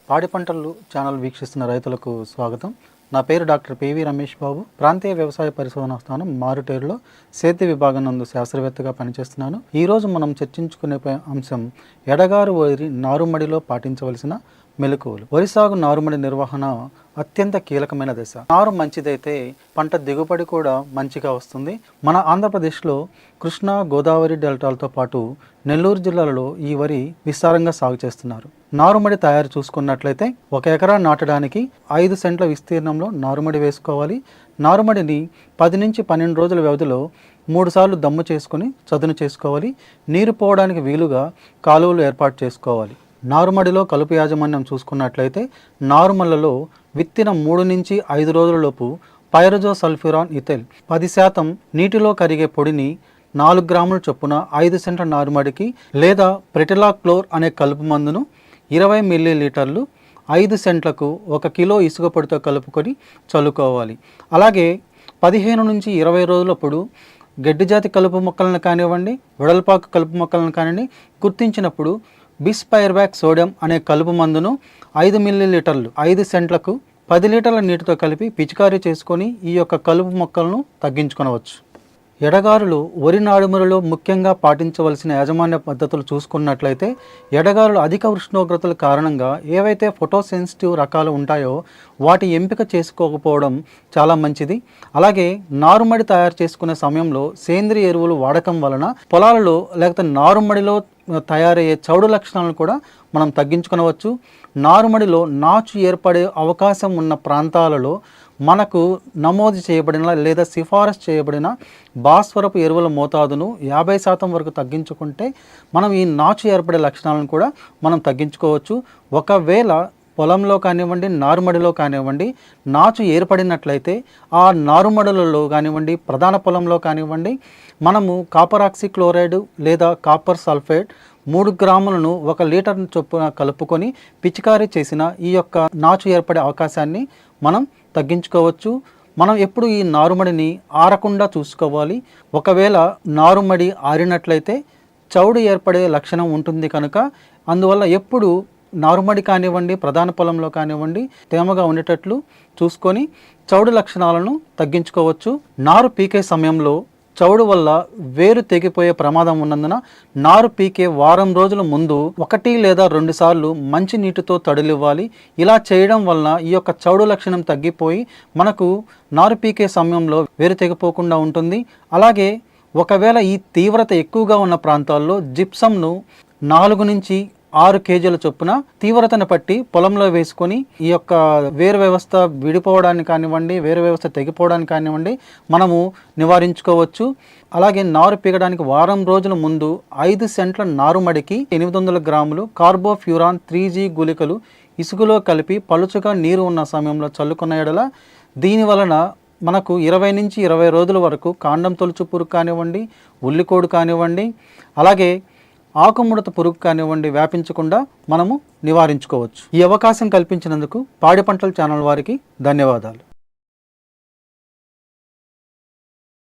పాడి పంటలు ఛానల్ వీక్షిస్తున్న రైతులకు స్వాగతం. నా పేరు డాక్టర్ పివి రమేష్ బాబు. ప్రాంతీయ వ్యవసాయ పరిశోధనా స్థానం మారుటేరులో సేద్య విభాగం నందు శాస్త్రవేత్తగా పనిచేస్తున్నాను. ఈరోజు మనం చర్చించుకునే అంశం ఎడగారు వరి నారుమడిలో పాటించవలసిన మెలకువలు. వరి సాగు నారుమడి నిర్వహణ అత్యంత కీలకమైన దశ. నారు మంచిదైతే పంట దిగుబడి కూడా మంచిగా వస్తుంది. మన ఆంధ్రప్రదేశ్లో కృష్ణా గోదావరి డెల్టాలతో పాటు నెల్లూరు జిల్లాలలో ఈ వరి విస్తారంగా సాగు చేస్తున్నారు. నారుమడి తయారు చూసుకున్నట్లయితే 1 ఎకరా నాటడానికి 5 సెంట్ల విస్తీర్ణంలో నారుమడి వేసుకోవాలి. నారుమడిని 10 నుంచి 12 రోజుల వ్యవధిలో 3 సార్లు దమ్ము చేసుకొని చదును చేసుకోవాలి. నీరు పోవడానికి వీలుగా కాలువలు ఏర్పాటు చేసుకోవాలి. నారుమడిలో కలుపు యాజమాన్యం చూసుకున్నట్లయితే నారుమళ్లలో విత్తిన 3 నుంచి 5 రోజులలోపు పైరజోసల్ఫ్యూరాన్ ఇథైల్ 10% నీటిలో కరిగే పొడిని 4 గ్రాముల చొప్పున 5 సెంట్ల నారుమడికి లేదా ప్రెటిలాక్లోర్ అనే కలుపు మందును 20 మిల్లీలీటర్లు 5 సెంట్లకు 1 కిలో ఇసుక పొడితో కలుపుకొని చల్లుకోవాలి. అలాగే 15 నుంచి 20 రోజులప్పుడు గడ్డి జాతి కలుపు మొక్కలను కానివ్వండి, వెడల్పాకు కలుపు మొక్కలను కానివ్వండి గుర్తించినప్పుడు బిస్పైర్బ్యాక్ సోడియం అనే కలుపు మందును 5 మిల్లీలీటర్లు 5 సెంట్లకు 10 లీటర్ల నీటితో కలిపి పిచికారీ చేసుకొని ఈ యొక్క కలుపు మొక్కలను తగ్గించుకొనవచ్చు. ఎడగారులు వరి నారుమడిలో ముఖ్యంగా పాటించవలసిన యాజమాన్య పద్ధతులు చూసుకున్నట్లయితే ఎడగారులు అధిక ఉష్ణోగ్రతల కారణంగా ఏవైతే ఫోటోసెన్సిటివ్ రకాలు ఉంటాయో వాటి ఎంపిక చేసుకోకపోవడం చాలా మంచిది. అలాగే నారుమడి తయారు చేసుకునే సమయంలో సేంద్రియ ఎరువులు వాడకం వలన పొలాలలో లేకపోతే నారుమడిలో తయారయ్యే చౌడు లక్షణాలను కూడా మనం తగ్గించుకొనవచ్చు. నారుమడిలో నాచు ఏర్పడే అవకాశం ఉన్న ప్రాంతాలలో మనకు నమోదు చేయబడిన లేదా సిఫారసు చేయబడిన భాస్వరపు ఎరువుల మోతాదును 50% వరకు తగ్గించుకుంటే మనం ఈ నాచు ఏర్పడే లక్షణాలను కూడా మనం తగ్గించుకోవచ్చు. ఒకవేళ పొలంలో కానివ్వండి, నారుమడిలో కానివ్వండి నాచు ఏర్పడినట్లయితే ఆ నారుమడులలో కానివ్వండి, ప్రధాన పొలంలో కానివ్వండి మనము కాపర్ ఆక్సిక్లోరైడ్ లేదా కాపర్ సల్ఫేట్ 3 గ్రాములను 1 లీటర్ చొప్పున కలుపుకొని పిచికారీ చేసిన ఈ యొక్క నాచు ఏర్పడే అవకాశాన్ని మనం తగ్గించుకోవచ్చు. మనం ఎప్పుడు ఈ నారుమడిని ఆరకుండా చూసుకోవాలి. ఒకవేళ నారుమడి ఆరినట్లయితే చౌడు ఏర్పడే లక్షణం ఉంటుంది కనుక అందువల్ల ఎప్పుడు నారుమడి కానివ్వండి, ప్రధాన పొలంలో కానివ్వండి తేమగా ఉండేటట్లు చూసుకొని చౌడు లక్షణాలను తగ్గించుకోవచ్చు. నారు పీకే సమయంలో చౌడు వల్ల వేరు తెగిపోయే ప్రమాదం ఉన్నందున నారు పీకే వారం రోజుల ముందు 1 లేదా 2 సార్లు మంచి నీటితో తడులివ్వాలి. ఇలా చేయడం వలన ఈ యొక్క చౌడు లక్షణం తగ్గిపోయి మనకు నారు పీకే సమయంలో వేరు తెగిపోకుండా ఉంటుంది. అలాగే ఒకవేళ ఈ తీవ్రత ఎక్కువగా ఉన్న ప్రాంతాల్లో జిప్సంను 4 నుంచి 6 కేజీల చొప్పున తీవ్రతను బట్టి పొలంలో వేసుకొని ఈ యొక్క వేరు వ్యవస్థ విడిపోవడానికి కానివ్వండి, వేరు వ్యవస్థ తెగిపోవడానికి కానివ్వండి మనము నివారించుకోవచ్చు. అలాగే నారు పీకడానికి వారం రోజుల ముందు 5 సెంట్ల నారుమడికి 800 గ్రాములు కార్బోఫ్యూరాన్ 3G గుళికలు ఇసుకలో కలిపి పలుచగా నీరు ఉన్న సమయంలో చల్లుకున్న ఎడల దీని వలన మనకు 20 నుంచి 20 రోజుల వరకు కాండం తొలుచు పురుగు కానివ్వండి, ఉల్లికోడు కానివ్వండి, అలాగే ఆకుముడత పురుగు కానివ్వండి వ్యాపించకుండా మనము నివారించుకోవచ్చు. ఈ అవకాశం కల్పించినందుకు పాడి పంటల ఛానల్ వారికి ధన్యవాదాలు.